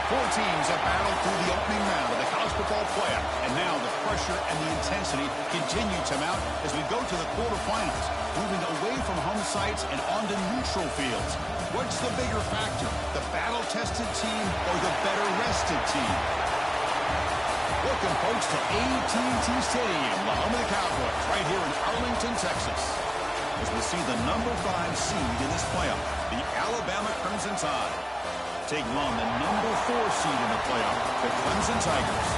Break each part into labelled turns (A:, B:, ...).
A: Four teams have battled through the opening round of the college football playoff, and now the pressure and the intensity continue to mount as we go to the quarterfinals, moving away from home sites and onto neutral fields. What's the bigger factor, the battle-tested team or the better-rested team? Welcome, folks, to AT&T Stadium, the home of the Cowboys, right here in Arlington, Texas, as we see the number 5 seed in this playoff, the Alabama Crimson Tide, taking on the number 4 seed in the playoff, the Clemson Tigers.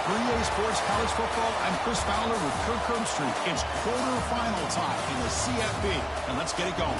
A: For EA Sports College Football, I'm Chris Fowler with Kirk Herbstreit. It's quarterfinal time in the CFB, and let's get it going.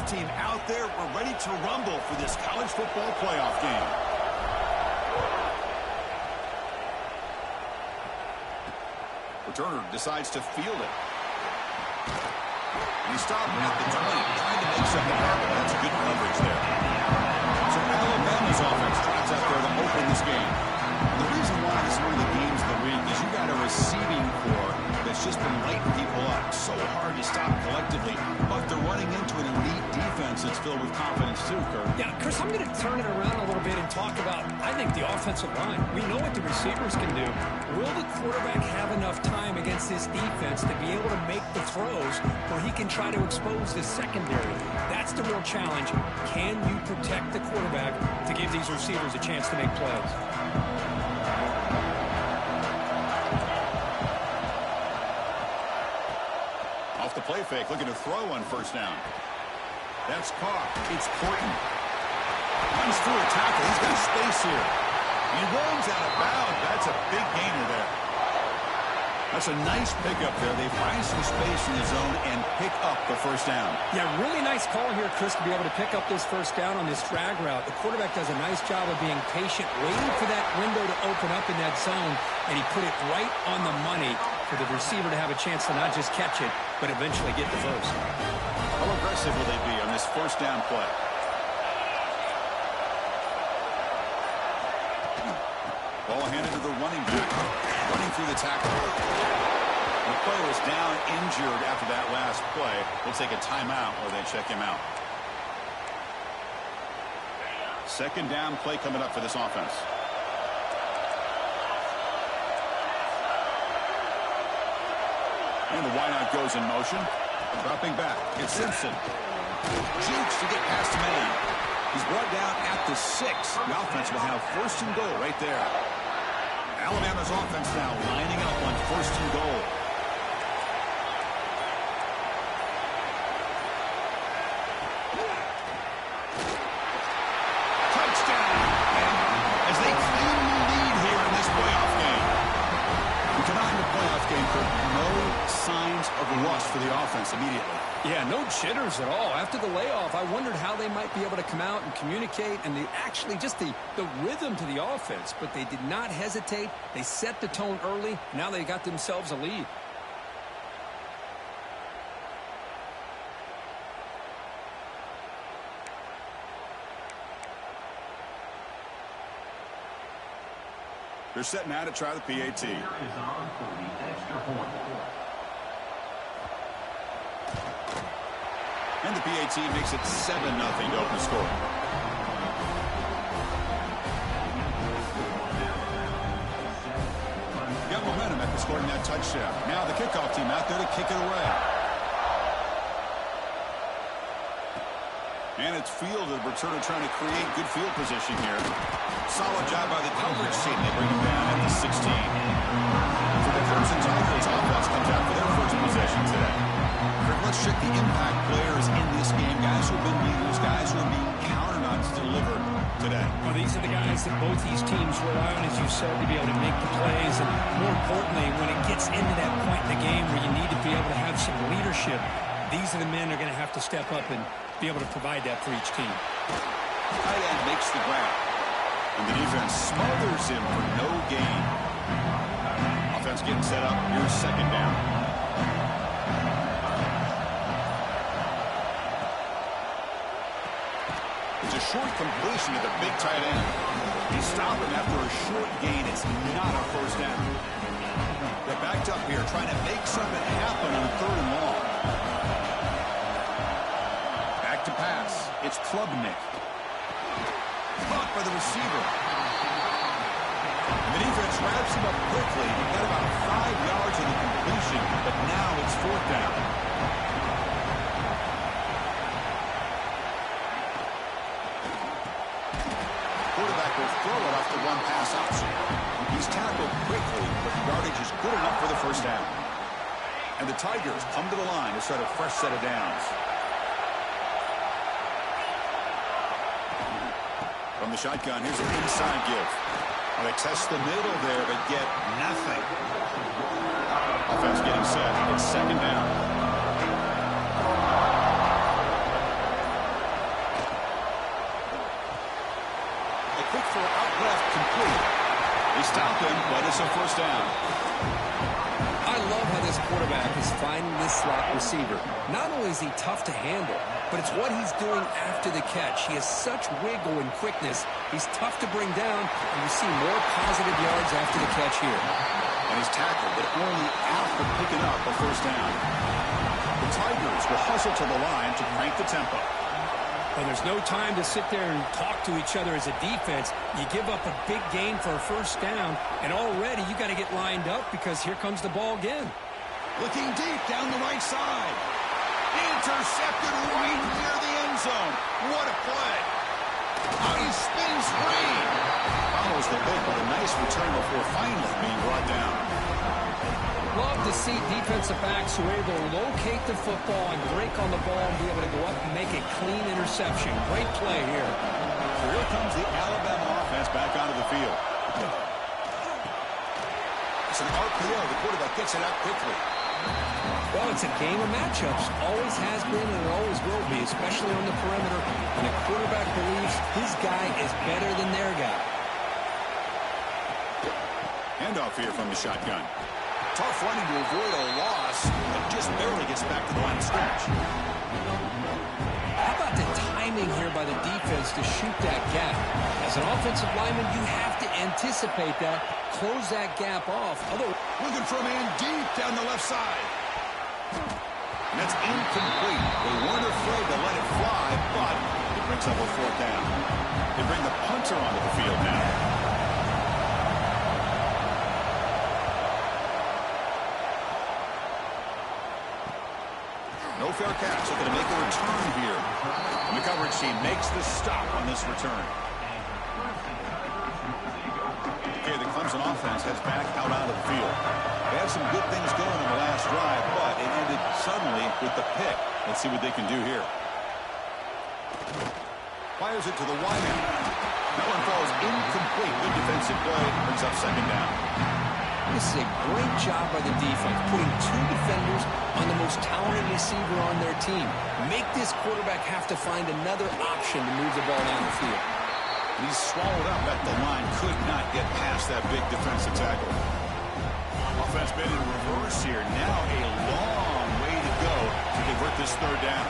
A: Team out there, we're ready to rumble for this college football playoff game. Returner decides to field it. And he stopped at the time, trying to make something happen. That's good coverage there. So Alabama's offense tries out there to open this game. And the reason why this is one of the games of the week is you got a receiving core that's just been lighting people up. So hard to stop collectively, but they're running into an elite defense that's filled with confidence too, Kirk.
B: Yeah, Chris, I'm going to turn it around a little bit and talk about, I think, the offensive line. We know what the receivers can do. Will the quarterback have enough time against this defense to be able to make the throws where he can try to expose the secondary? That's the real challenge. Can you protect the quarterback to give these receivers a chance to make plays?
A: Off the play fake, looking to throw on first down. That's caught. It's Porton. Runs through a tackle. He's got space here. He rolls out of bounds. That's a big gainer there. That's a nice pickup there. They find some space in the zone and pick up the first down.
B: Yeah, really nice call here, Chris, to be able to pick up this first down on this drag route. The quarterback does a nice job of being patient, waiting for that window to open up in that zone, and he put it right on the money for the receiver to have a chance to not just catch it, but eventually get the first.
A: How aggressive will they be on this first down play? Ball handed to the running back. Running through the tackle. The player was down injured after that last play. They'll take a timeout or they check him out. Second down play coming up for this offense. And the wideout goes in motion. Dropping back. It's Simpson. Jukes to get past man. He's brought down at the 6. The offense will have first and goal right there. Alabama's offense now lining up on first and goal. Touchdown! As they claim the lead here in this playoff game. We come out in the playoff game for no signs of rust for the offense immediately.
B: Yeah, no jitters at all. After the layoff, I wondered how they might be able to come out and communicate and actually just the rhythm to the offense. But they did not hesitate. They set the tone early. Now they got themselves a lead.
A: They're setting out to try the PAT. And the PAT makes it 7-0 to open the score. Got momentum after scoring that touchdown. Now the kickoff team out there to kick it away. And it's fielded. Returner trying to create good field position here. Solid job by the coverage team. They bring him down at the 16. For the Clemson Tigers, offense comes out for their first possession today. Let's check the impact players in this game. Guys who have been leaders, guys who are being counted on to deliver today.
B: Well, these are the guys that both these teams rely on, as you said, to be able to make the plays. And more importantly, when it gets into that point in the game where you need to be able to have some leadership, these are the men that are going to have to step up and be able to provide that for each team.
A: Tight end makes the grab. And the defense smothers him for no gain. Offense getting set up. Here's second down. It's a short completion to the big tight end. He's stopping after a short gain. It's not a first down. They're backed up here trying to make something happen on third and long. Back to pass. It's Klubnik. Caught by the receiver. And the defense wraps him up quickly. He got about 5 yards of the completion, but now it's fourth down. Quarterback will throw it off the one-pass option. He's tackled quickly, but the yardage is good enough for the first down. And the Tigers come to the line to start a fresh set of downs. From the shotgun, here's an inside give. Well, they test the middle there, but get nothing. Offense getting set. It's second down. A quick throw out left, complete. They stop him, but it's a first down.
B: I love how this quarterback is finding this slot receiver. Not only is he tough to handle, but it's what he's doing after the catch. He has such wiggle and quickness. He's tough to bring down, and you see more positive yards after the catch here.
A: And he's tackled, but only after picking up a first down. The Tigers will hustle to the line to crank the tempo.
B: And there's no time to sit there and talk to each other as a defense. You give up a big gain for a first down, and already you got to get lined up because here comes the ball again.
A: Looking deep down the right side. Intercepted right near the end zone. What a play. How he spins free. Follows the pick with a nice return before finally being brought down.
B: Love to see defensive backs who are able to locate the football and break on the ball and be able to go up and make a clean interception. Great play here.
A: So here comes the Alabama offense back onto the field. It's an RPO. The quarterback gets it out quickly.
B: Well, it's a game of matchups. Always has been and it always will be, especially on the perimeter. When a quarterback believes his guy is better than their guy.
A: Handoff here from the shotgun. Tough running to avoid a loss, but just barely gets back to the line of scrimmage.
B: How about the timing here by the defense to shoot that gap? As an offensive lineman, you have to anticipate that, close that gap off.
A: Looking for a man deep down the left side. And that's incomplete. They weren't afraid to let it fly, but it brings up a fourth down. They bring the punter onto the field now. No fair catch. Looking to make a return here. And the coverage team makes the stop on this return. Okay, the Clemson offense heads back out onto the field. They had some good things going on the last drive, but it ended suddenly with the pick. Let's see what they can do here. Fires it to the wide end. That one falls incomplete. Good defensive play. Brings up second down.
B: This is a great job by the defense, putting two defenders on the most talented receiver on their team. Make this quarterback have to find another option to move the ball down the field.
A: And he's swallowed up at the line. Could not get past that big defensive tackle. Offense been in reverse here. Now a long way to go to convert this third down.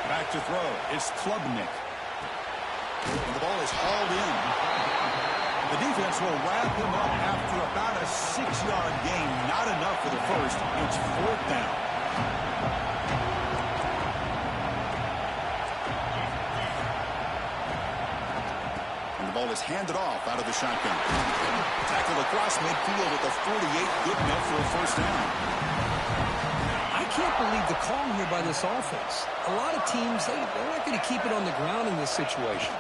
A: Back to throw. It's Klubnik. And the ball is hauled in. The defense will wrap him up after about a 6-yard gain. Not enough for the first. It's fourth down. And the ball is handed off out of the shotgun. Tackled across midfield at the 48. Good enough for a first down.
B: I can't believe the call here by this offense. A lot of teams, they're not going to keep it on the ground in this situation.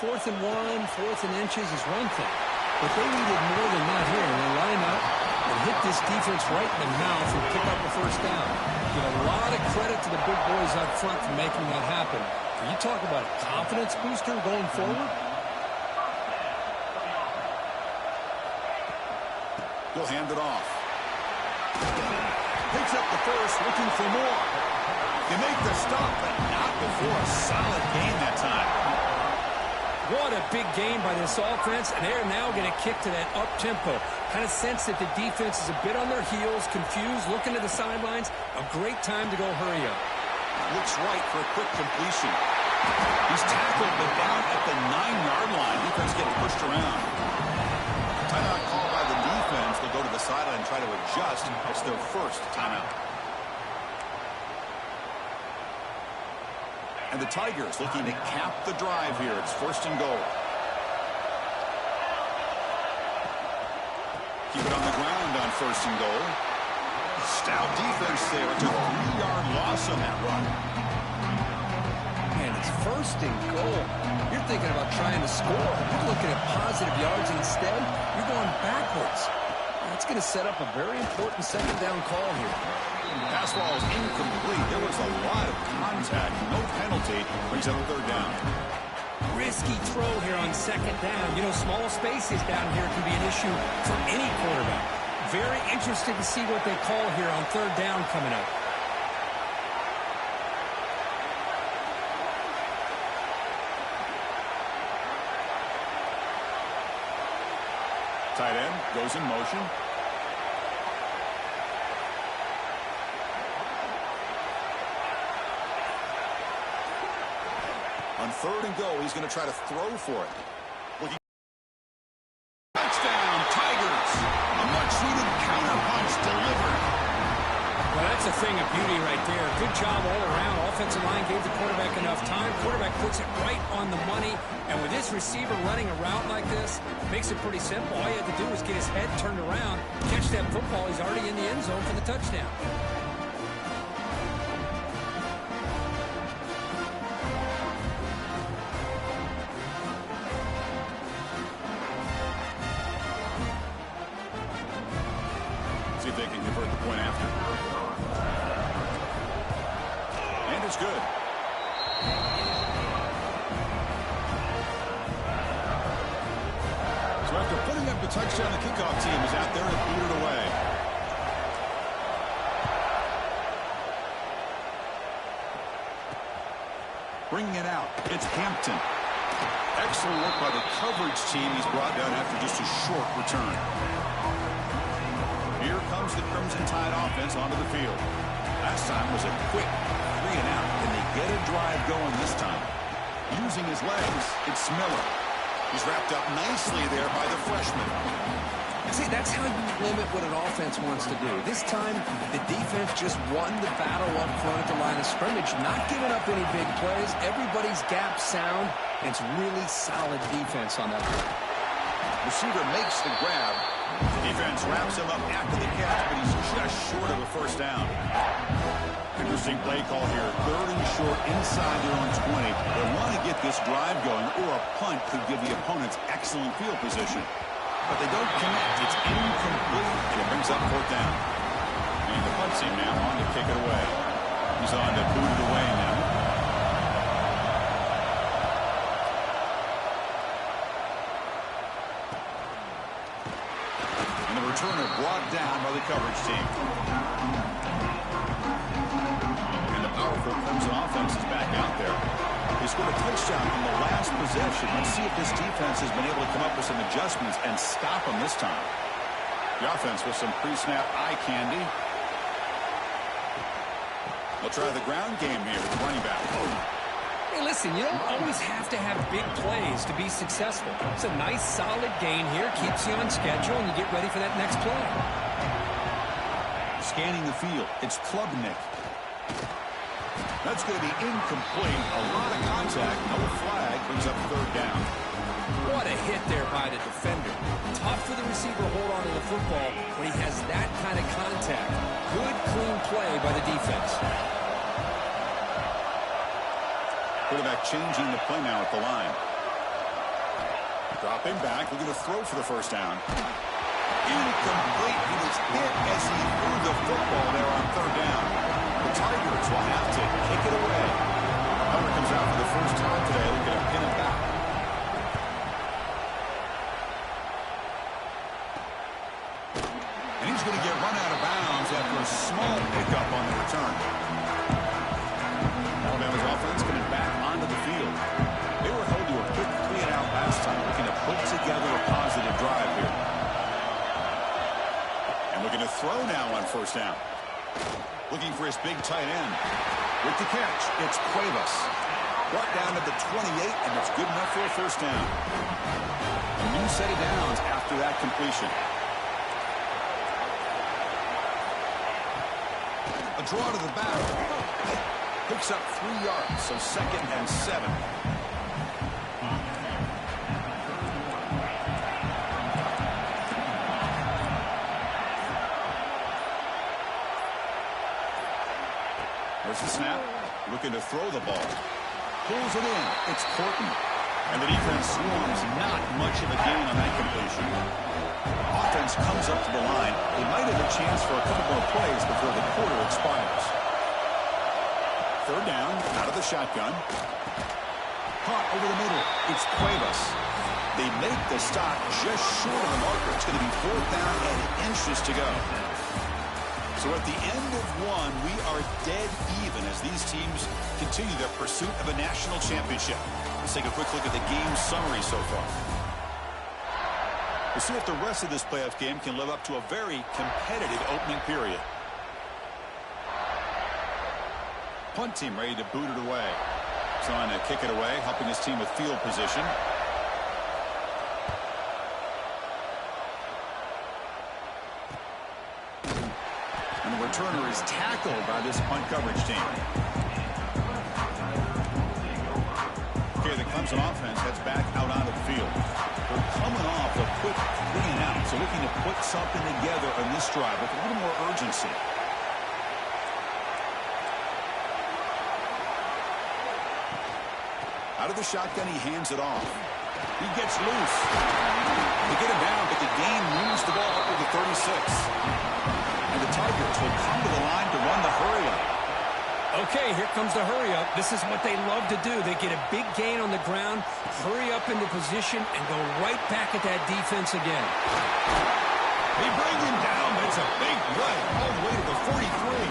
B: 4th and 1, 4th and inches is one thing. But they needed more than that here. And they line up and hit this defense right in the mouth and pick up a first down. Give a lot of credit to the big boys up front for making that happen. Can you talk about a confidence booster going forward?
A: He'll hand it off. Picks up the first, looking for more. You make the stop, but not before a solid gain that time.
B: What a big game by this offense, and they're now going to kick to that up-tempo. Kind of sense that the defense is a bit on their heels, confused, looking to the sidelines. A great time to go hurry up.
A: Looks right for a quick completion. He's tackled, but down at the 9-yard line. Defense getting pushed around. Timeout call by the defense. They'll go to the sideline and try to adjust. It's their first timeout. And the Tigers looking to cap the drive here. It's 1st and goal. Keep it on the ground on 1st and goal. Stout defense there. It's a 3-yard loss on that run.
B: Man, it's 1st and goal. You're thinking about trying to score. You're looking at positive yards, and instead, you're going backwards. That's going to set up a very important 2nd down call here.
A: Pass ball is incomplete. There was a lot of contact. No penalty. Brings up 3rd down.
B: Risky throw here on 2nd down. You know, small spaces down here can be an issue for any quarterback. Very interested to see what they call here on 3rd down coming up.
A: Tight end goes in motion. On 3rd and goal, he's going to try to throw for it. Touchdown, Tigers. A much-needed counter-punch delivered.
B: Well, that's a thing of beauty right there. Good job all around. Offensive line gave the quarterback enough time. Quarterback puts it right on the money. And with this receiver running a route like this, it makes it pretty simple. All you have to do is get his head turned around, catch that football. He's already in the end zone for the touchdown.
A: See if they can convert the point after. And it's good. So after putting up the touchdown, the kickoff team is out there to boot it away. Bringing it out, it's Hampton. Excellent work by the coverage team. He's brought down after just a short return. Here comes the Crimson Tide offense onto the field. Last time was a quick 3 and out. Can they get a drive going this time? Using his legs, it's Miller. He's wrapped up nicely there by the freshman.
B: See, that's how you limit what an offense wants to do. This time, the defense just won the battle up front at the line of scrimmage, not giving up any big plays. Everybody's gap sound, and it's really solid defense on that play.
A: Receiver makes the grab. Defense wraps him up after the catch, but he's just short of a first down. Interesting play call here. 3rd and short inside their own 20. They want to get this drive going, or a punt could give the opponents excellent field position. But they don't connect. It's incomplete, and it brings up 4th down. And the punt team now on to kick it away. He's on to boot it away now. And the returner brought down by the coverage team. And the powerful Clemson offense is back out there. They scored a touchdown in the last possession. Let's see if this defense has been able to come up with some adjustments and stop them this time. The offense with some pre-snap eye candy. They'll try the ground game here with the running back.
B: Hey, listen, you don't always have to have big plays to be successful. It's a nice, solid gain here. Keeps you on schedule, and you get ready for that next play.
A: Scanning the field. It's Klubnik. That's going to be incomplete. A lot of contact. No flag. Brings up 3rd down.
B: What a hit there by the defender. Tough for the receiver to hold on of the football when he has that kind of contact. Good, clean play by the defense.
A: Quarterback changing the play now at the line. Dropping back, looking to throw for the first down. Incomplete. He was hit as he threw the football there on third down. The Tigers will have to kick it away. Hunter comes out for the first time today. They're going to pin it back. And he's going to get run out of bounds after a small pickup on the return. Alabama's offense coming back onto the field. They were held to a quick 3-and-out last time, looking to put together a positive drive here. And looking to throw now on first down. Looking for his big tight end. With the catch, it's Cuevas. Brought down to the 28, and it's good enough for a first down. A new set of downs after that completion. A draw to the back. Picks up 3 yards, so 2nd and 7. There's the snap. Looking to throw the ball. Pulls it in. It's Corton. And the defense swarms. Not much of a gain on that completion. Offense comes up to the line. They might have a chance for a couple more plays before the quarter expires. Third down, out of the shotgun. Caught over the middle. It's Cuevas. They make the stop just short of the marker. It's going to be 4th down and inches to go. So at the end of one, we are dead even as these teams continue their pursuit of a national championship. Let's take a quick look at the game summary so far. We'll see if the rest of this playoff game can live up to a very competitive opening period. Punt team ready to boot it away. Trying to kick it away, helping his team with field position. And the returner is tackled by this punt coverage team. Okay, the Clemson offense heads back out onto the field. They're coming off a quick 3-and-out, so looking to put something together on this drive with a little more urgency. Out of the shotgun, he hands it off. He gets loose. They get him down, but the gain moves the ball up to the 36. And the Tigers will come to the line to run the hurry-up.
B: Okay, here comes the hurry-up. This is what they love to do. They get a big gain on the ground, hurry up into position, and go right back at that defense again.
A: They bring him down, but it's a big play all the way to the 43.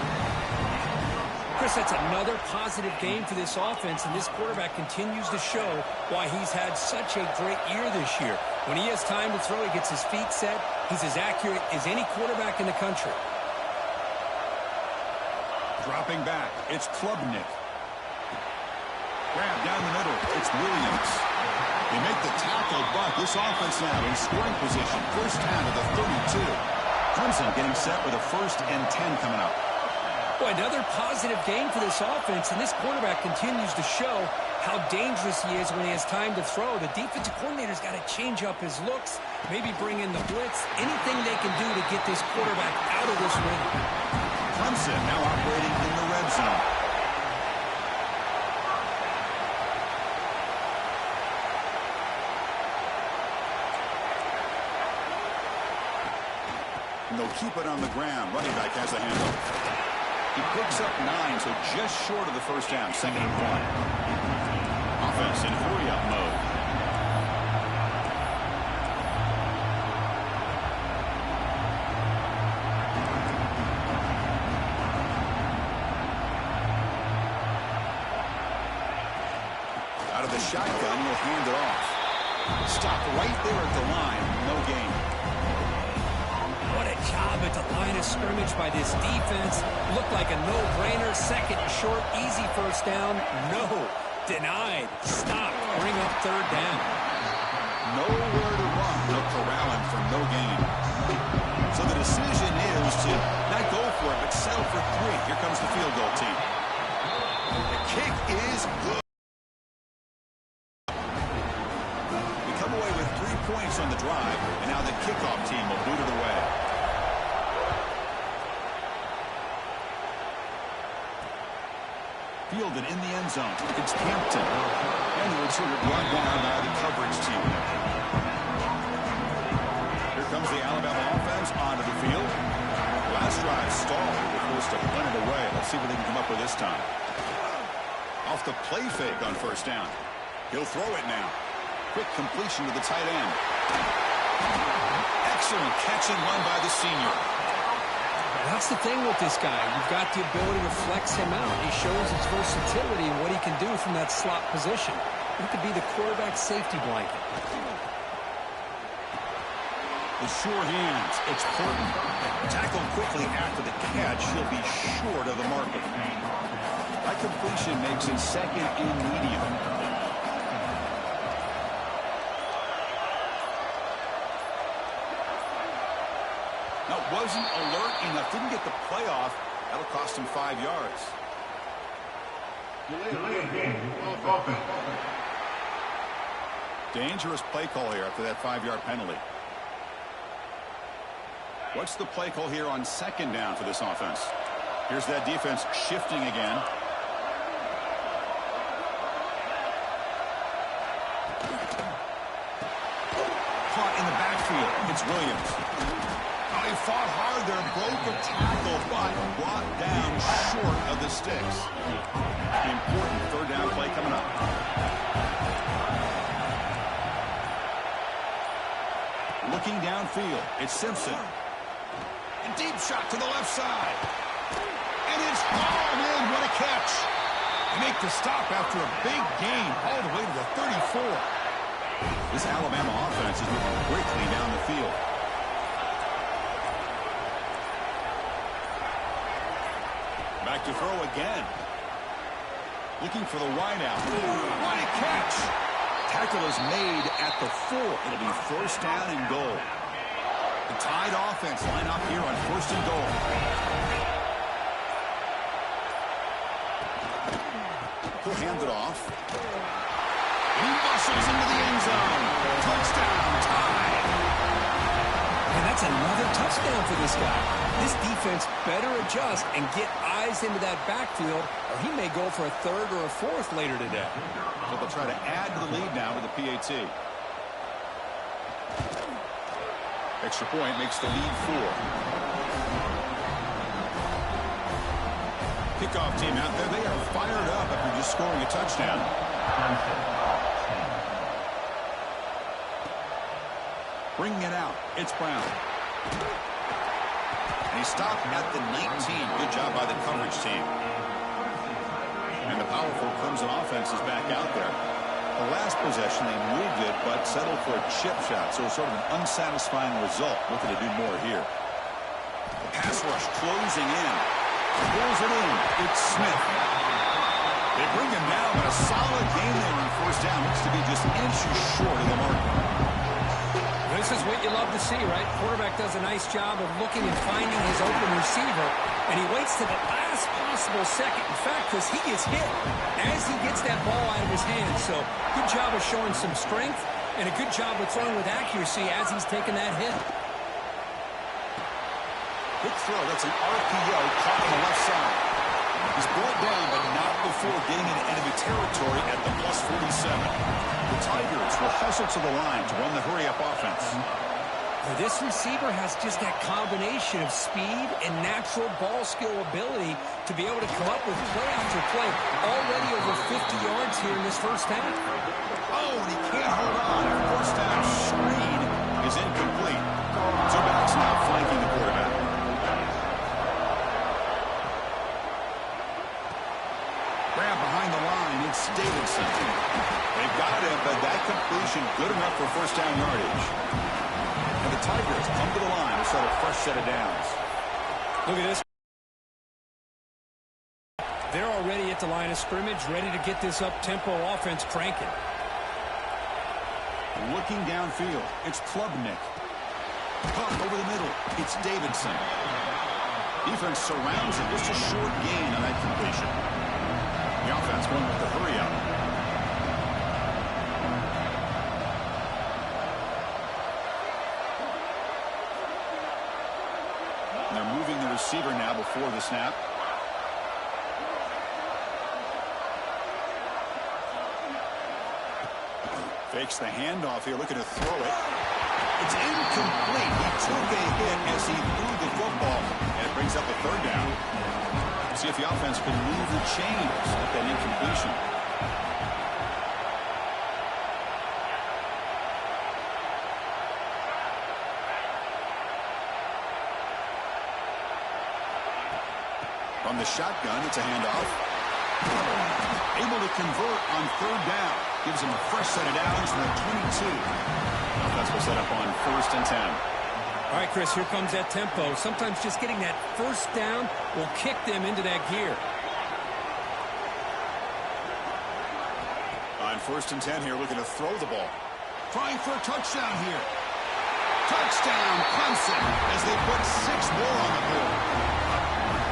B: Chris, that's another positive game for this offense, and this quarterback continues to show why he's had such a great year this year. When he has time to throw, he gets his feet set. He's as accurate as any quarterback in the country.
A: Dropping back, it's Klubnik. Grab down the middle, it's Williams. They make the tackle, but this offense now in scoring position. First down to the 32. Clemson getting set with a 1st and 10 coming up.
B: Boy, another positive game for this offense, and this quarterback continues to show how dangerous he is when he has time to throw. The defensive coordinator's got to change up his looks, maybe bring in the blitz, anything they can do to get this quarterback out of this rhythm.
A: Clemson now operating in the red zone. And they'll keep it on the ground. Running back has the handle. He picks up 9, so just short of the first down. 2nd and 1. Offense in hurry-up mode. Out of the shotgun, he'll hand it off. Stop right there at the line. No gain.
B: What a job at the line of scrimmage by this defense. Looked like a no-brainer. 2nd and short, easy first down. No. Denied. Stop. Bring up 3rd down.
A: Nowhere to run. They'll corral him for no gain. So the decision is to not go for it, but settle for 3. Here comes the field goal team. The kick is good. We come away with 3 points on the drive. And now the kickoff team will boot it away. Fielded in the end zone. It's Hampton. And the returner brought down by the coverage team. Here comes the Alabama offense onto the field. Last drive stalled. They're forced to punt it away. Let's see what they can come up with this time. Off the play fake on first down. He'll throw it now. Quick completion to the tight end. Excellent catch and run by the senior.
B: That's the thing with this guy. You've got the ability to flex him out. He shows his versatility and what he can do from that slot position. He could be the quarterback safety blanket.
A: The sure hands. It's Horton. Tackled quickly after the catch. He'll be short of the marker. That completion makes it second and medium. Now, wasn't alert enough. Didn't get the playoff. That'll cost him 5 yards. Dangerous play call here after that 5-yard penalty. What's the play call here on second down for this offense? Here's that defense shifting again. Caught in the backfield. It's Williams. Oh, he fought hard there, broke a tackle, but brought down short of the sticks. The important third down play coming up. Looking downfield, it's Simpson. A deep shot to the left side. And it's, oh man, what a catch. They make the stop after a big gain all the way to the 34. This Alabama offense is moving quickly down the field. Back to throw again. Looking for the wideout. What a catch. Tackle is made at the 4. It'll be first down and goal. The Tide offense line up here on first and goal. He'll hand it off. He muscles into the end zone. Touchdown, Tide.
B: And that's another touchdown for this guy. This defense better adjust and get eyes into that backfield, or he may go for a third or a fourth later today.
A: So they'll try to add to the lead now with the PAT. Extra point makes the lead 4. Kickoff team out there. They are fired up after just scoring a touchdown. Bringing it out. It's Brown. And he stopped at the 19. Good job by the coverage team. And the powerful Clemson offense is back out there. The last possession, they moved it, but settled for a chip shot. So sort of an unsatisfying result. Looking to do more here. The pass rush closing in. Pulls it in. It's Smith. They bring him down, but a solid game there on first down. Looks to be just inches short of the mark.
B: This is what you love to see, right? Quarterback does a nice job of looking and finding his open receiver, and he waits to the last possible second. In fact, because he gets hit as he gets that ball out of his hands. So good job of showing some strength and a good job of throwing with accuracy as he's taking that hit.
A: Quick throw. That's an RPO caught on the left side. He's brought down, but not before getting into enemy territory at the plus 47. The Tigers will hustle to the line to run the hurry-up offense.
B: This receiver has just that combination of speed and natural ball skill ability to be able to come up with play after play. Already over 50 yards here in this first half.
A: Oh, and he can't hold on. First down screen is incomplete. Two backs now flanking the quarterback. Grab behind the line. It's Davidson. They've got him, but that completion good enough for first down yardage. And the Tigers come to the line to set a fresh set of downs.
B: Look at this. They're already at the line of scrimmage, ready to get this up-tempo offense cranking.
A: Looking downfield, it's Klubnik. Caught over the middle, it's Davidson. Defense surrounds him, just a short gain on that completion. The offense going with the hurry up. And they're moving the receiver now before the snap. Fakes the handoff here, looking to throw it. It's incomplete. He took a hit as he threw the football, and it brings up a third down. See if the offense can move the chains with that incompletion. From the shotgun, it's a handoff. Able to convert on third down. Gives him a fresh set of downs from the 22. Offense will set up on 1st and 10.
B: All right, Chris, here comes that tempo. Sometimes just getting that first down will kick them into that gear.
A: On 1st and 10 here, looking to throw the ball. Trying for a touchdown here. Touchdown, Clemson, as they put 6 more on the board.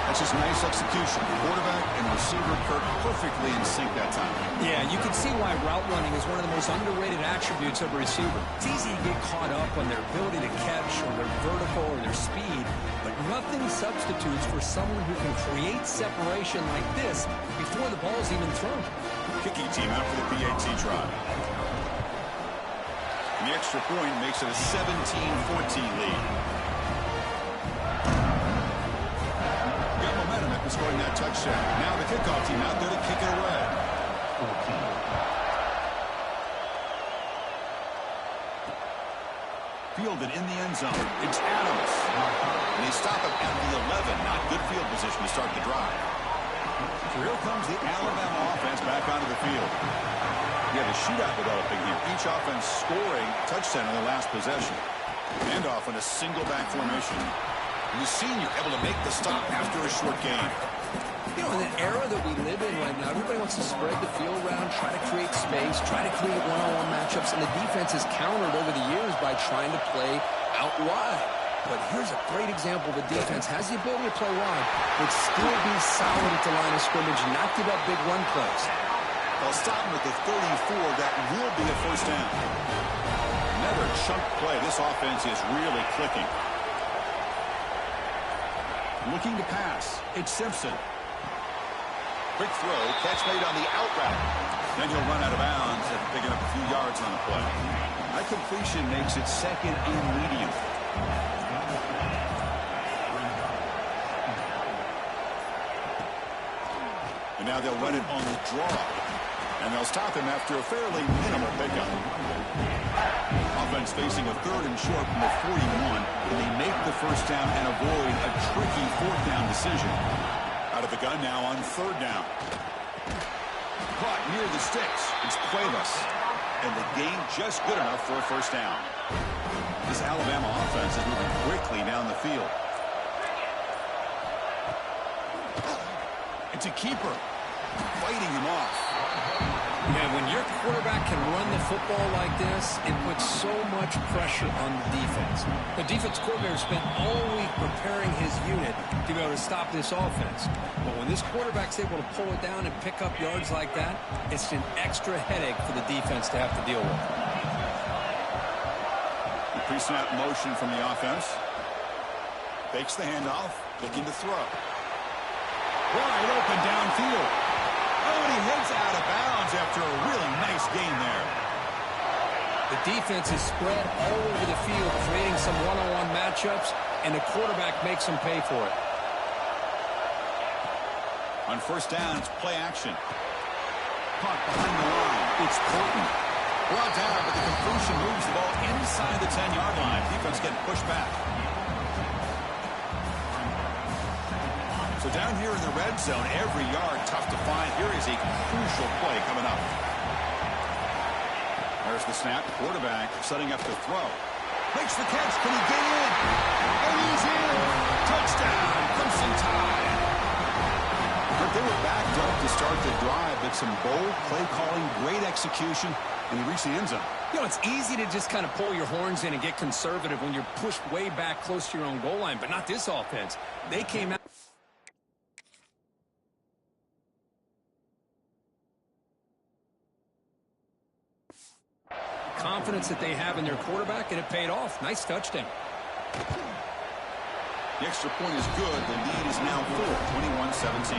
A: That's just nice execution. Quarterback and receiver Kirk perfectly in sync that time.
B: Yeah, you can see why route running is one of the most underrated attributes of a receiver. It's easy to get caught up on their ability to catch or their vertical or their speed, but nothing substitutes for someone who can create separation like this before the ball's even thrown.
A: Kicking team out for the PAT try. And the extra point makes it a 17-14 lead. Scoring that touchdown. Now the kickoff team out there to kick it away. Fielded in the end zone. It's Adams. And they stop him at the 11. Not good field position to start the drive. So here comes the Alabama offense back onto the field. We have a shootout developing here. Each offense scoring a touchdown in their last possession. Handoff in a single back formation. And the senior able to make the stop after a short game.
B: You know, in the era that we live in right now, everybody wants to spread the field around, try to create space, try to create one-on-one matchups, and the defense has countered over the years by trying to play out wide. But here's a great example of a defense has the ability to play wide, but still be solid at the line of scrimmage, not give up big run plays.
A: They'll stop him at the 34. That will be a first down. Another chunk play. This offense is really clicking. Looking to pass. It's Simpson. Quick throw. Catch made on the out route. Then he'll run out of bounds after picking up a few yards on the play. That completion makes it 2nd and medium. And now they'll run it on the draw. And they'll stop him after a fairly minimal pickup. Offense facing a 3rd and short from the 41, and they make the first down and avoid a tricky 4th down decision. Out of the gun now on 3rd down. Caught near the sticks. It's playless. And the gain just good enough for a first down. This Alabama offense is moving quickly down the field. It's a keeper. Fighting him off.
B: Yeah, when your quarterback can run the football like this, it puts so much pressure on the defense. The defense coordinator spent all week preparing his unit to be able to stop this offense. But when this quarterback's able to pull it down and pick up yards like that, it's an extra headache for the defense to have to deal with.
A: The pre-snap motion from the offense. Fakes the handoff, looking to throw. Wide open downfield. Oh, and he heads out of bounds after a really nice gain there.
B: The defense is spread all over the field, creating some one-on-one matchups, and the quarterback makes them pay for it.
A: On first down, it's play action. Caught behind the line. It's Porton. Brought down, but the completion moves the ball inside the 10-yard line. Defense getting pushed back. So down here in the red zone, every yard tough to find. Here is a crucial play coming up. There's the snap. Quarterback setting up to throw. Makes the catch. Can he get in? And he's in. Touchdown. Clemson tie. But they were backed up to start the drive, but some bold play calling, great execution, and he reached the end zone.
B: You know, it's easy to just kind of pull your horns in and get conservative when you're pushed way back close to your own goal line, but not this offense. They came out. Confidence that they have in their quarterback, and it paid off. Nice touchdown.
A: The extra point is good. The lead is now full, 21-17.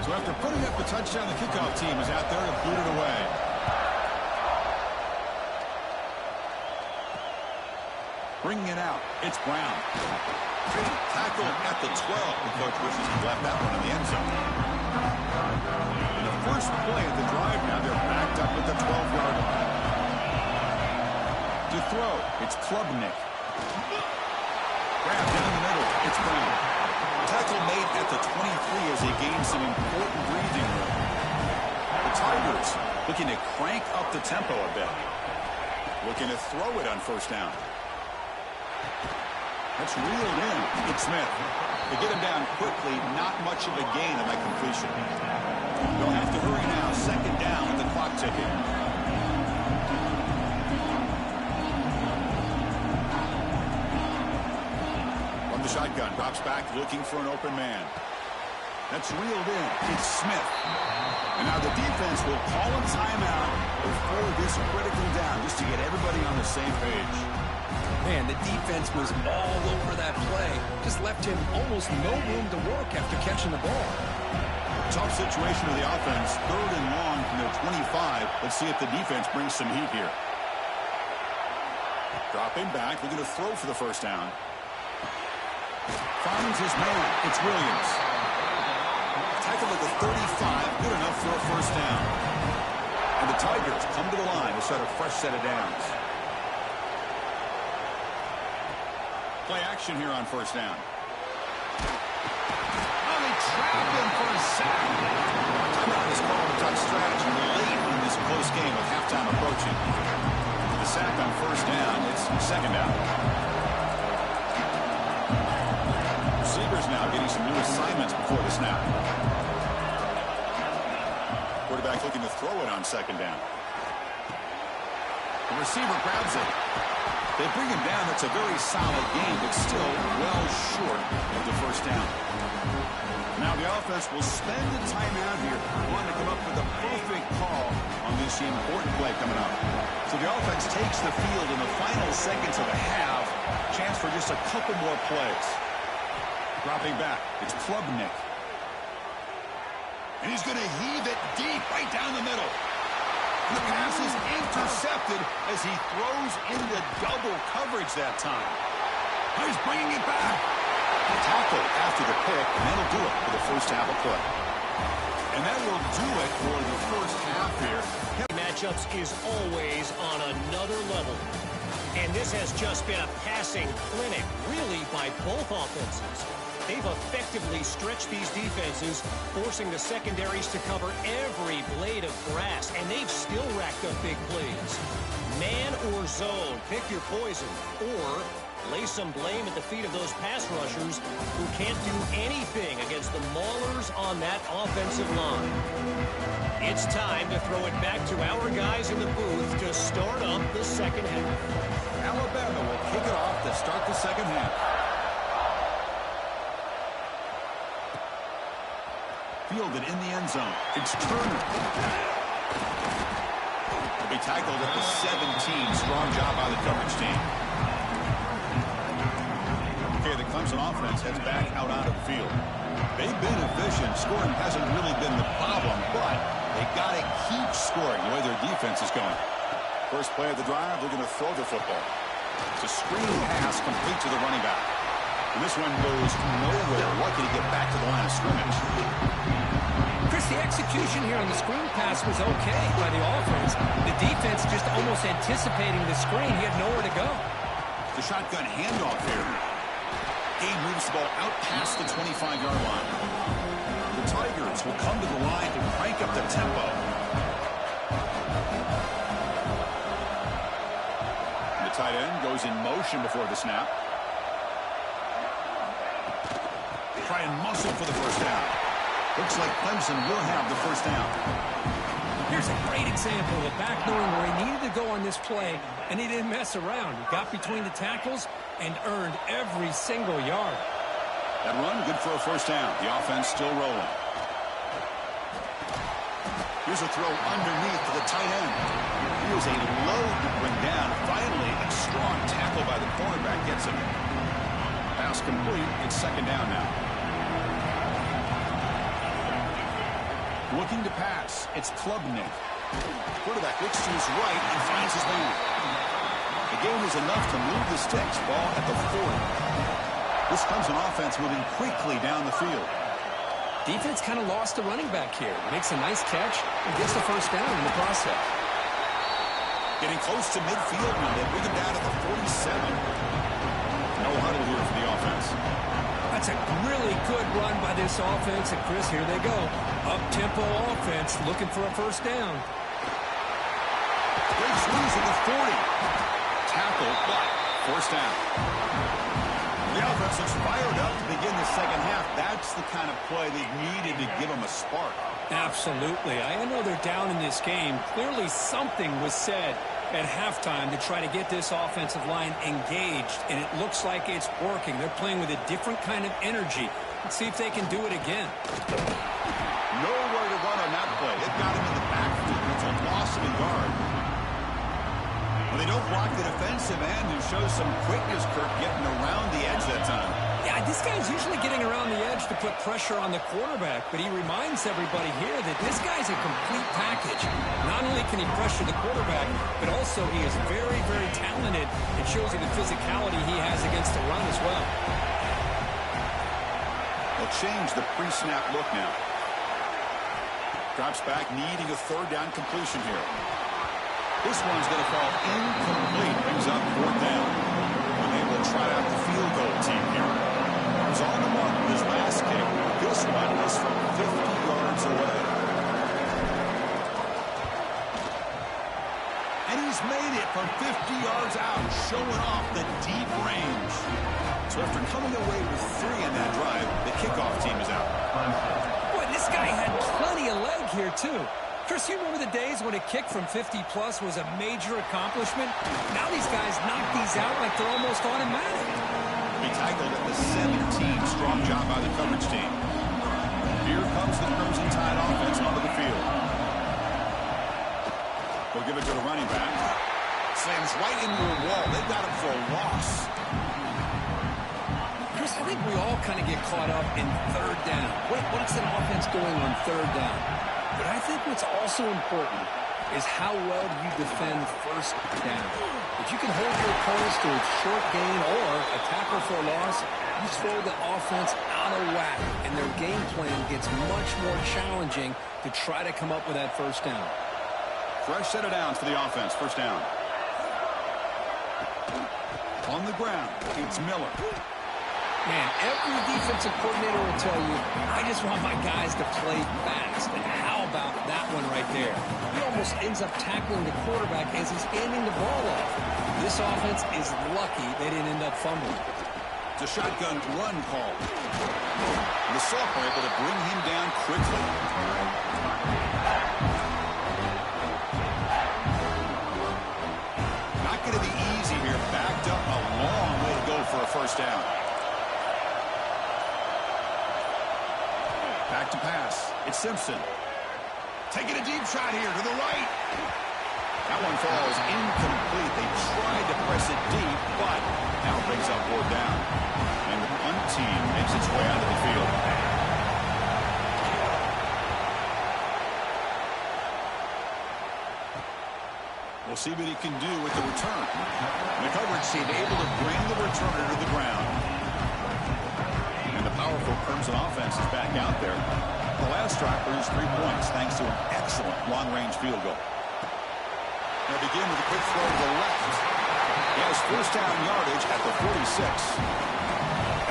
A: So after putting up the touchdown, the kickoff team is out there to boot it away. Bringing it out, it's Brown. Tackle at the 12. The coach wishes he left that one in the end zone. And the first play of the drive now, they're backed up at the 12-yard line. To throw, it's Klubnik. Grabbed down the middle, it's Brown. Tackle made at the 23 as they gain some important breathing room. The Tigers looking to crank up the tempo a bit. Looking to throw it on first down. That's reeled in. It's Smith. They get him down quickly. Not much of a gain on that completion. They'll have to hurry now. Second down with the clock ticking. From the shotgun, drops back looking for an open man. That's reeled in. It's Smith. And now the defense will call a timeout before this critical down just to get everybody on the same page.
B: Man, the defense was all over that play. Just left him almost no room to work after catching the ball.
A: Tough situation of the offense. Third and long from their 25. Let's see if the defense brings some heat here. Dropping back. We're going to throw for the first down. Finds his man. It's Williams. Tackle at the 35. Good enough for a first down. And the Tigers come to the line to set a fresh set of downs. Play action here on first down. Oh, they trapped him for a sack. Timeout is called to talk strategy late in this close game with halftime approaching. The sack on first down. It's second down. Receivers now getting some new assignments before the snap. Quarterback looking to throw it on second down. The receiver grabs it. They bring him down. That's a very solid game, but still well short of the first down. Now the offense will spend the timeout here, wanting to come up with a perfect call on this important play coming up. So the offense takes the field in the final seconds of the half. Chance for just a couple more plays. Dropping back, it's Klubnik. And he's going to heave it deep right down the middle. The pass is intercepted as he throws into double coverage that time. He's bringing it back. Tackle after the pick, and that'll do it for the first half of play. And that will do it for the first half here.
C: Matchups is always on another level. And this has just been a passing clinic, really, by both offenses. They've effectively stretched these defenses, forcing the secondaries to cover every blade of grass, and they've still racked up big plays. Man or zone, pick your poison, or lay some blame at the feet of those pass rushers who can't do anything against the maulers on that offensive line. It's time to throw it back to our guys in the booth to start up the second half.
A: Alabama will kick it off to start the second half. Fielded in the end zone. It's Turner. He'll be tackled at the 17. Strong job by the coverage team. Okay, the Clemson offense heads back out onto the field. They've been efficient. Scoring hasn't really been the problem, but they got to keep scoring the way their defense is going. First play of the drive, they're going to throw the football. It's a screen pass complete to the running back. And this one goes nowhere. Lucky to get back to the line of scrimmage.
B: Chris, the execution here on the screen pass was okay by the offense. The defense just almost anticipating the screen. He had nowhere to go.
A: The shotgun handoff here. Gabe moves the ball out past the 25-yard line. The Tigers will come to the line to crank up the tempo. The tight end goes in motion before the snap. Try and muscle for the first down. Looks like Clemson will have the first down.
B: Here's a great example of a back knowing where he needed to go on this play, and he didn't mess around. He got between the tackles and earned every single yard.
A: That run, good for a first down. The offense still rolling. Here's a throw underneath to the tight end. Here's a load to bring down. Finally, strong tackle by the cornerback gets him. Pass complete. It's second down now. Looking to pass. It's Klubnik. Quarterback looks to his right and finds his man. The gain is enough to move the sticks. Ball at the 40. This comes an offense moving quickly down the field.
B: Defense kind of lost the running back here. Makes a nice catch and gets the first down in the process.
A: Getting close to midfield now. They bring him down at the 47. No huddle here for the offense.
B: That's a really good run by this offense. And, Chris, here they go. Up-tempo offense looking for a first down.
A: Great squeeze at the 40. Tackle, but first down. The offense looks fired up to begin the second half. That's the kind of play they needed to give them a spark.
B: Absolutely. I know they're down in this game. Clearly something was said at halftime to try to get this offensive line engaged, and it looks like it's working. They're playing with a different kind of energy. Let's see if they can do it again.
A: Nowhere to run on that play. They've got him in the backfield. It's a loss of a yard. Well, they don't block the defensive end, who shows some quickness, Kirk, getting around the edge that time.
B: Yeah, this guy's usually getting around the edge to put pressure on the quarterback, but he reminds everybody here that this guy's a complete package. Not only can he pressure the quarterback, but also he is very, very talented. It shows you the physicality he has against the run as well.
A: They'll change the pre-snap look now. Drops back, needing a third down completion here. This one's going to fall incomplete. Brings up fourth down. And they will try out the field goal team here. He was on the mark with his last kick. This one was from 50 yards away. And he's made it from 50 yards out, showing off the deep range. So after coming away with 3 on that drive, the kickoff team is out.
B: Boy, this guy had plenty of leg here, too. Chris, you remember the days when a kick from 50-plus was a major accomplishment? Now these guys knock these out like they're almost automatic.
A: He tackled at the 17. Strong job by the coverage team. Here comes the Crimson Tide offense onto the field. They'll give it to the running back. Slams right into a wall. They've got him for a loss.
B: Chris, I think we all kind of get caught up in third down. What's an offense doing on third down? But I think what's also important is how well do you defend first down. If you can hold your opponents to a short gain or a tackle for a loss, you throw the offense out of whack, and their game plan gets much more challenging to try to come up with that first down.
A: Fresh set of downs for the offense. First down. On the ground, it's Miller.
B: Man, every defensive coordinator will tell you, I just want my guys to play fast. And how about that one right there? He almost ends up tackling the quarterback as he's handing the ball off. This offense is lucky they didn't end up fumbling.
A: It's a shotgun run call. The Sox are able to bring him down quickly. Not going to be easy here. Backed up a long way to go for a first down. Back to pass. It's Simpson. Taking a deep shot here to the right. That one falls incomplete. They tried to press it deep, but now brings up fourth down. And the punt team makes its way onto the field. We'll see what he can do with the return. And the coverage team able to bring the returner to the ground. And the powerful Crimson offense is back out there. The last drive produced 3 points thanks to an excellent long-range field goal. They'll begin with a quick throw to the left. He has first down yardage at the 46.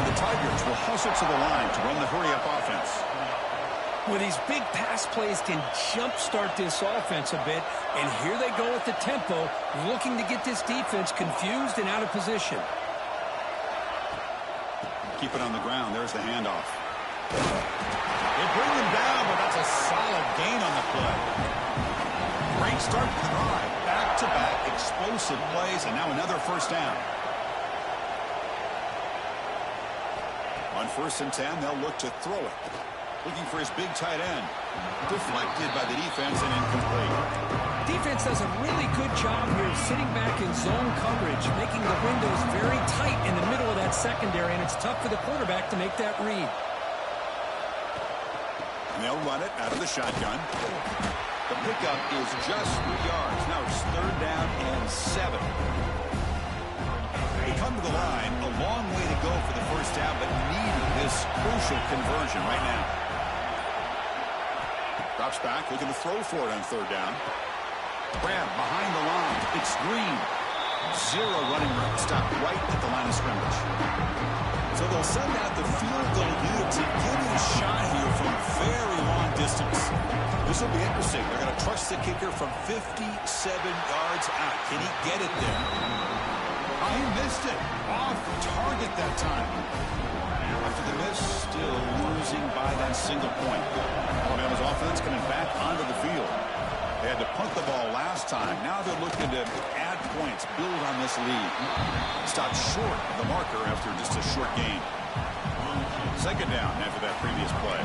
A: And the Tigers will hustle to the line to run the hurry-up offense.
B: Well, these big pass plays can jumpstart this offense a bit, and here they go with the tempo, looking to get this defense confused and out of position.
A: Keep it on the ground. There's the handoff. They bring him down, but that's a solid gain on the play. Great start to the drive. Back-to-back explosive plays, and now another first down. On 1st and 10, they'll look to throw it. Looking for his big tight end. Deflected by the defense and incomplete.
B: Defense does a really good job here of sitting back in zone coverage, making the windows very tight in the middle of that secondary, and it's tough for the quarterback to make that read.
A: And they'll run it out of the shotgun. The pickup is just 3 yards. Now it's 3rd down and 7. They come to the line, a long way to go for the first down, but need this crucial conversion right now. Drops back, looking to throw for it on 3rd down. Grab behind the line. It's Green. 0 running room. Stop right at the line of scrimmage. So they'll send out the field goal unit to give it a shot here from very long distance. This will be interesting. They're going to trust the kicker from 57 yards out. Can he get it there? Oh, he missed it. Off target that time. After the miss, still losing by that single point. Alabama's offense coming back onto the field. They had to punt the ball last time. Now they're looking to add points, build on this lead. Stopped short of the marker after just a short gain. 2nd down after that previous play.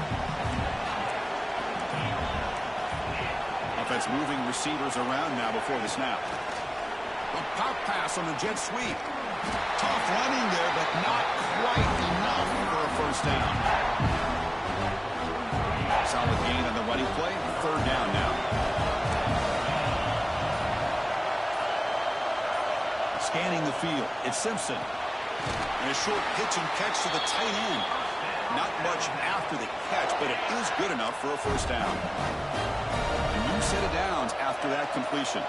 A: Offense moving receivers around now before the snap. A pop pass on the jet sweep. Tough running there, but not quite enough for a first down. Solid gain on the running play. 3rd down now. Scanning the field. It's Simpson. And a short pitch and catch to the tight end. Not much after the catch, but it is good enough for a first down. A new set of downs after that completion.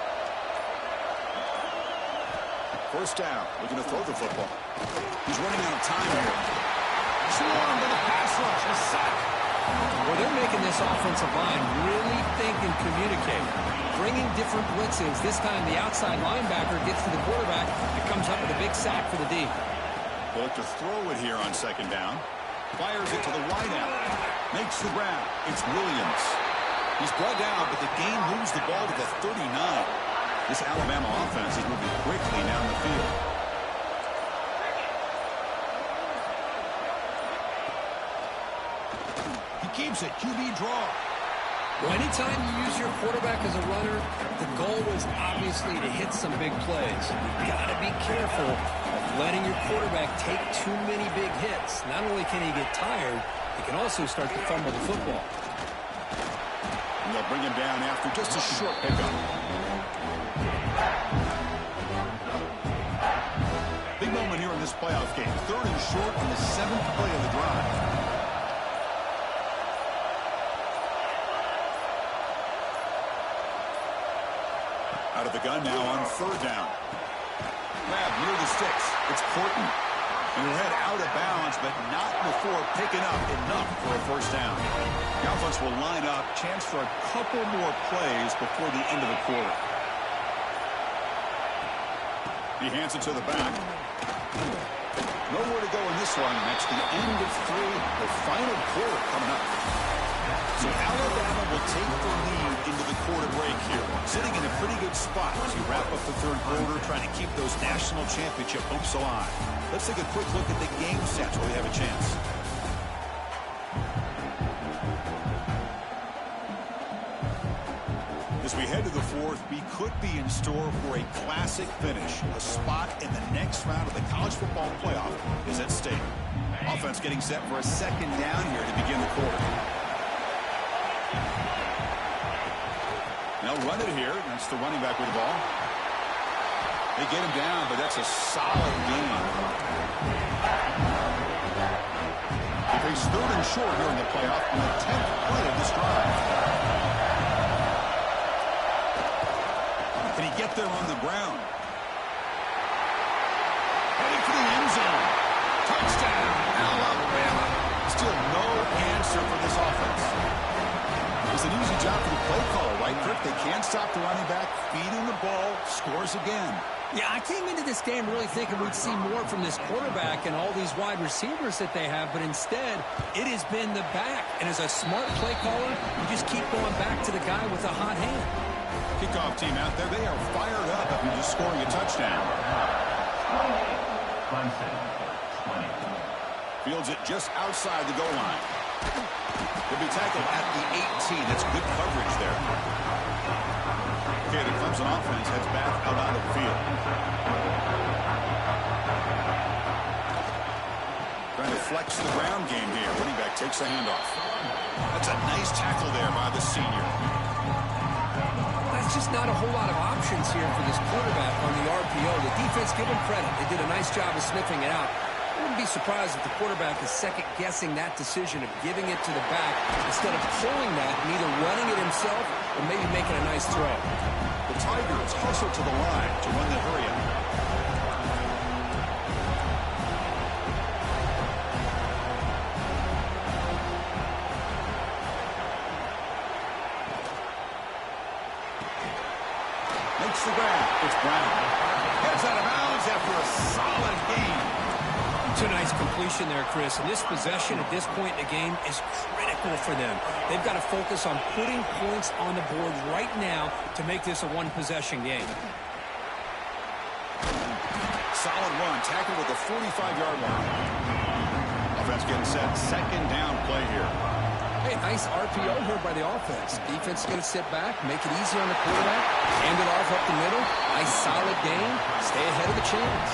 A: First down. Looking to throw the football. He's running out of time here. Swarmed by the pass rush. A sack.
B: Well, they're making this offensive line really think and communicate. Bringing different blitzes. This time the outside linebacker gets to the quarterback and comes up with a big sack for the D.
A: They'll look to throw it here on 2nd down. Fires it to the wideout. Makes the grab. It's Williams. He's brought down, but the game moves the ball to the 39. This Alabama offense is moving quickly down the field. He keeps it. QB draw.
B: Well, anytime you use your quarterback as a runner, the goal was obviously to hit some big plays. You've got to be careful of letting your quarterback take too many big hits. Not only can he get tired, he can also start to fumble the football.
A: And they'll bring him down after just a short pickup. Big moment here in this playoff game. 3rd and short on the 7th play of the drive. Out of the gun now on 3rd down. Grab near the sticks. It's Porton. And he'll head out of bounds, but not before picking up enough for a first down. The offense will line up. Chance for a couple more plays before the end of the quarter. He hands it to the back. Nowhere to go in this one. That's the end of 3. The final quarter coming up. So Alabama will take the lead into the quarter break here. Sitting in a pretty good spot as we wrap up the 3rd quarter, trying to keep those national championship hopes alive. Let's take a quick look at the game stats while we have a chance. As we head to the 4th, we could be in store for a classic finish. A spot in the next round of the college football playoff is at stake. Offense getting set for a 2nd down here to begin the quarter. They'll run it here. That's the running back with the ball. They get him down, but that's a solid gain. They face 3rd and short here in the playoff on the 10th play of this drive. Can he get there on the ground? Heading for the end zone. Touchdown, Alabama. Still no answer for this offense. It's an easy job for the play caller, right, Kirk? They can't stop the running back, feed him the ball, scores again.
B: Yeah, I came into this game really thinking we'd see more from this quarterback and all these wide receivers that they have, but instead, it has been the back. And as a smart play caller, you just keep going back to the guy with a hot hand.
A: Kickoff team out there, they are fired up after just scoring a touchdown.
D: Clemson, 20.
A: Fields it just outside the goal line. He'll be tackled at the 18. That's good coverage there. Okay, the Clemson offense heads back out onto the field. Trying to flex the ground game here. Running back takes the handoff. That's a nice tackle there by the senior.
B: That's just not a whole lot of options here for this quarterback on the RPO. The defense, give them credit. They did a nice job of sniffing it out. I wouldn't be surprised if the quarterback is second-guessing that decision of giving it to the back instead of pulling that and either running it himself or maybe making a nice throw.
A: The Tigers hustle to the line to run the hurry-up. Makes the grab. It's Brown. Heads out of bounds after a solid gain.
B: It's a nice completion there, Chris. And this possession at this point in the game is critical for them. They've got to focus on putting points on the board right now to make this a one-possession game.
A: Solid run. Tackled at the 45-yard line. Offense getting set. Second down play here.
B: Hey, nice RPO here by the offense. Defense is going to sit back, make it easy on the quarterback, hand it off up the middle. Nice solid gain. Stay ahead of the chains.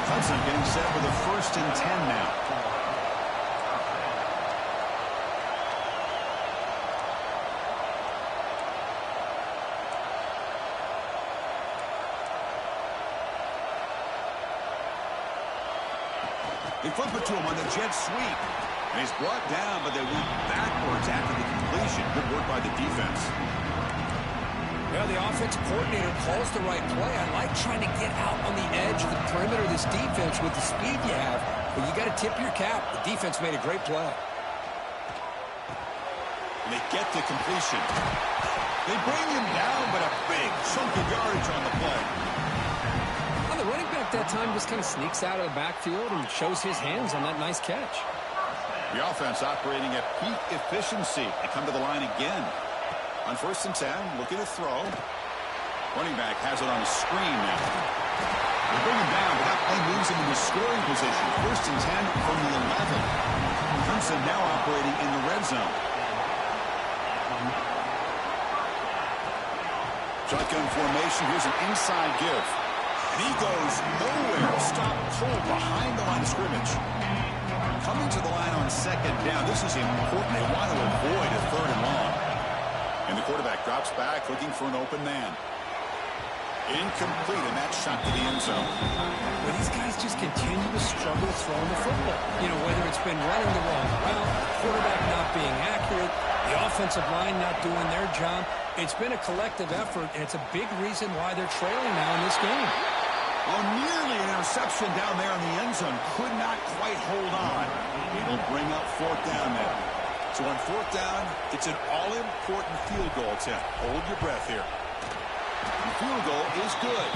A: Clemson getting set with a 1st and 10 now. They flip it to him on the jet sweep. And he's brought down, but they went backwards after the completion. Good work by the defense.
B: Well, the offensive coordinator calls the right play. I like trying to get out on the edge of the perimeter of this defense with the speed you have, but you got to tip your cap. The defense made a great play.
A: And they get the completion. They bring him down, but a big chunk of yardage on the play.
B: Well, the running back that time just kind of sneaks out of the backfield and shows his hands on that nice catch.
A: The offense operating at peak efficiency. They come to the line again. On 1st and 10, looking to throw. Running back has it on a screen now. They bring him down, but that play moves him into scoring position. 1st and 10 from the 11. Clemson now operating in the red zone. Shotgun formation. Here's an inside give. And he goes nowhere. Stop cold behind the line of scrimmage. Coming to the line on 2nd down. This is important. They want to avoid a 3rd and long. And the quarterback drops back, looking for an open man. Incomplete, and that shot to the end zone.
B: Well, these guys just continue to struggle throwing the football. You know, whether it's been running the wrong route, quarterback not being accurate, the offensive line not doing their job. It's been a collective effort, and it's a big reason why they're trailing now in this game.
A: Well, nearly an interception down there in the end zone. Could not quite hold on. It'll bring up 4th down there. So on 4th down, it's an all-important field goal attempt. Hold your breath here. The field goal is good.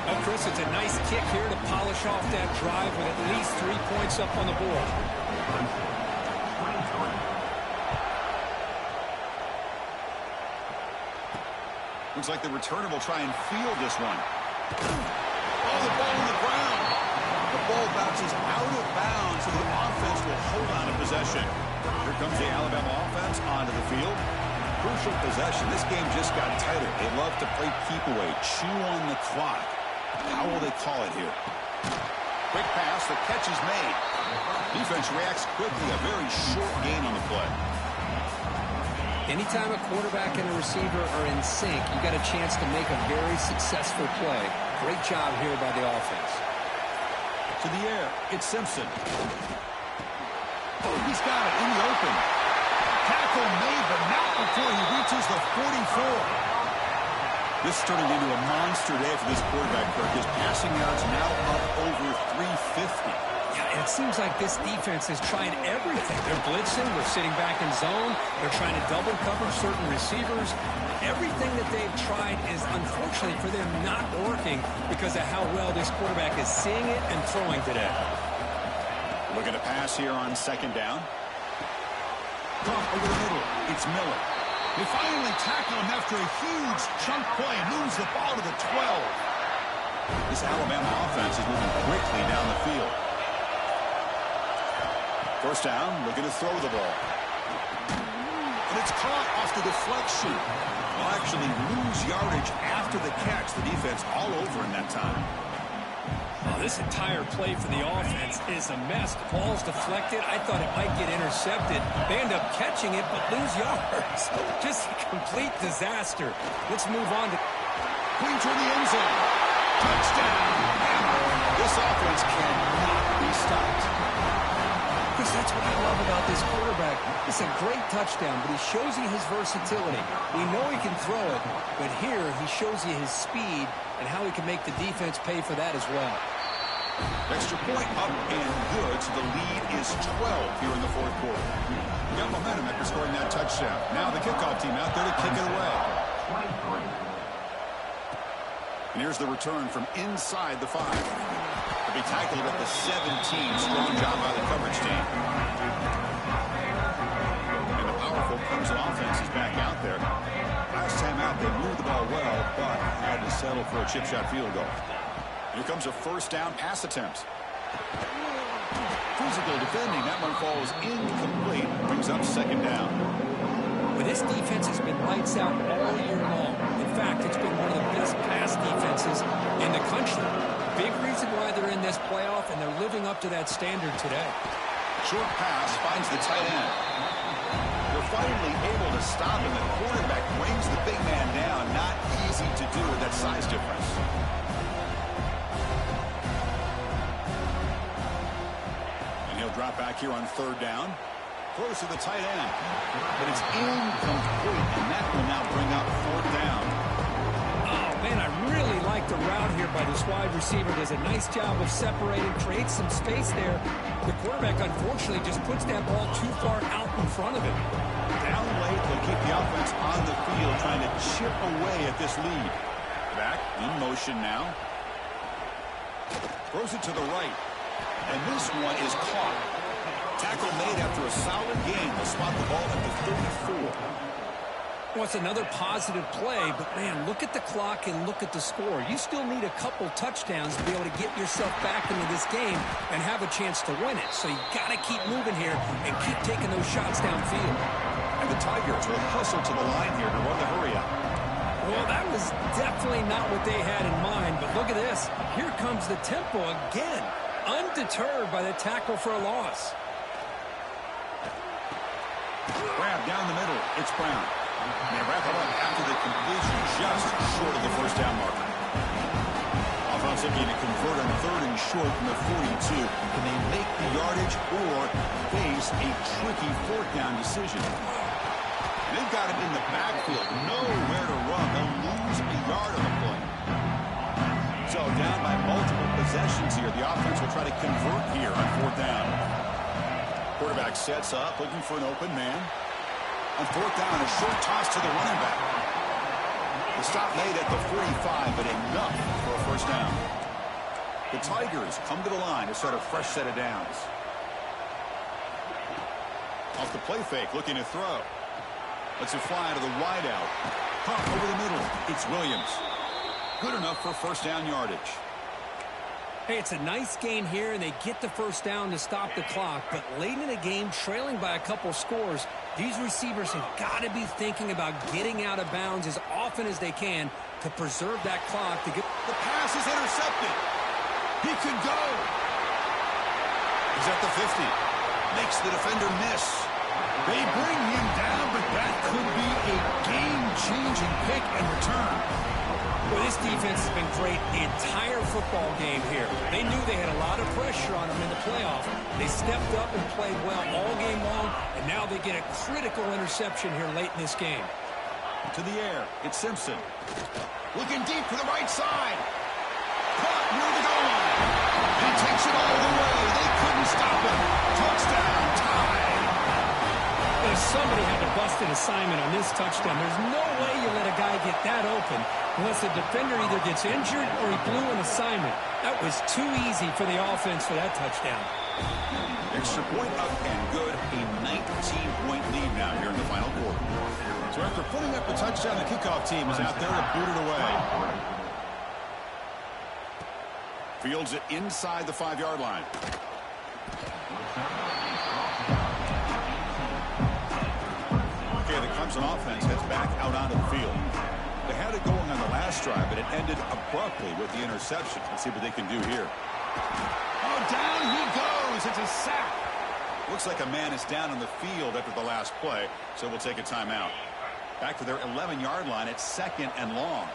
B: Well, Chris, it's a nice kick here to polish off that drive with at least 3 points up on the board.
A: Looks like the returner will try and field this one. Oh, the ball on the ground. The ball bounces out of bounds, so the offense will hold on to possession. Here comes the Alabama offense onto the field. Crucial possession. This game just got tighter. They love to play keep away, chew on the clock. How will they call it here? Quick pass. The catch is made. Defense reacts quickly. A very short gain on the play.
B: Anytime a quarterback and a receiver are in sync, you got a chance to make a very successful play. Great job here by the offense.
A: To the air, it's Simpson. Oh, he's got it in the open. Tackle made, but not before he reaches the 44. This is turning into a monster day for this quarterback, Kirk. His passing yards now up over 350.
B: Yeah, and it seems like this defense is trying everything. They're blitzing, they're sitting back in zone, they're trying to double cover certain receivers. Everything that they've tried is, unfortunately for them, not working because of how well this quarterback is seeing it and throwing today.
A: Looking to pass here on 2nd down. Pump over the middle. It's Miller. They finally tackle him after a huge chunk play. Moves the ball to the 12. This Alabama offense is moving quickly down the field. First down, looking to throw the ball. And it's caught off the deflection. Will actually lose yardage after the catch. The defense all over in that time.
B: Oh, this entire play for the offense is a mess. The ball's deflected. I thought it might get intercepted. They end up catching it, but lose yards. Just a complete disaster. Let's move on to
A: Clean toward the end zone. Touchdown. This offense cannot be stopped.
B: Chris, that's what I love about this quarterback. It's a great touchdown, but he shows you his versatility. We know he can throw it, but here he shows you his speed and how he can make the defense pay for that as well.
A: Extra point up and good, so the lead is 12 here in the fourth quarter. Got momentum after scoring that touchdown. Now the kickoff team out there to kick it away. And here's the return from inside the 5. To be tackled at the 17. Strong job by the coverage team. And the powerful Clemson offense is back out there. Last time out, they moved the ball well, but had to settle for a chip shot field goal. Here comes a first down pass attempt. Physical defending. That one falls incomplete. Brings up second down.
B: But this defense has been lights out all year long. In fact, it's been one of the best pass defenses in the country. Big reason why they're in this playoff, and they're living up to that standard today.
A: Short pass finds the tight end. They're finally able to stop him. The quarterback brings the big man down. Not easy to do with that size difference. And he'll drop back here on third down. Close to the tight end. But it's incomplete, and that will now bring up fourth down.
B: Oh, man, I really like the route here by this wide receiver. Does a nice job of separating, creates some space there. The quarterback, unfortunately, just puts that ball too far out in front of him.
A: Down late, they'll keep the offense on the field, trying to chip away at this lead. Back in motion now. Throws it to the right. And this one is caught. Tackle made after a solid gain. Will spot the ball at the 34.
B: Well, it's another positive play, but, man, look at the clock and look at the score. You still need a couple touchdowns to be able to get yourself back into this game and have a chance to win it. So you got to keep moving here and keep taking those shots downfield.
A: And the Tigers will hustle to the line here to run the hurry up.
B: Well, that was definitely not what they had in mind, but look at this. Here comes the tempo again, undeterred by the tackle for a loss.
A: Grab down the middle. It's Brown. And they wrap it up after the completion just short of the first down marker. Offense looking to convert on third and short from the 42. Can they make the yardage or face a tricky fourth down decision? And they've got it in the backfield. Nowhere to run. They'll lose a yard on the play. So down by multiple possessions here. The offense will try to convert here on fourth down. Quarterback sets up, looking for an open man. On fourth down, a short toss to the running back. The stop made at the 45, but enough for a first down. The Tigers come to the line to start a fresh set of downs. Off the play fake, looking to throw. Lets it fly to the wideout. Pump over the middle. It's Williams. Good enough for first down yardage.
B: Hey, it's a nice gain here, and they get the first down to stop the clock. But late in the game, trailing by a couple scores, these receivers have got to be thinking about getting out of bounds as often as they can to preserve that clock. To get
A: the pass is intercepted. He could go. He's at the 50. Makes the defender miss. They bring him down, but that could be a game-changing pick and return.
B: Well, this defense has been great the entire football game here. They knew they had a lot of pressure on them in the playoff. They stepped up and played well all game long, and now they get a critical interception here late in this game.
A: To the air, it's Simpson. Looking deep to the right side. Caught near the goal line. He takes it all the way. They couldn't stop him. Touchdown, tied.
B: If somebody had to bust an assignment on this touchdown, there's no way you let a guy get that open unless the defender either gets injured or he blew an assignment. That was too easy for the offense for that touchdown.
A: Extra point up and good. A 19-point lead now here in the final quarter. So after putting up the touchdown, the kickoff team is out there to boot it away. Fields it inside the 5-yard line. Clemson offense heads back out onto the field. They had it going on the last drive, but it ended abruptly with the interception. Let's see what they can do here. Oh, down he goes. It's a sack. Looks like a man is down on the field after the last play, so we'll take a timeout. Back to their 11-yard line at 2nd and long.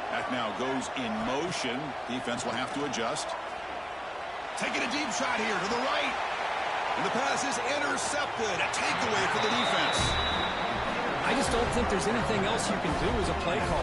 A: Back now goes in motion. Defense will have to adjust. Taking a deep shot here to the right. And the pass is intercepted. A takeaway for the defense.
B: I just don't think there's anything else you can do as a play call.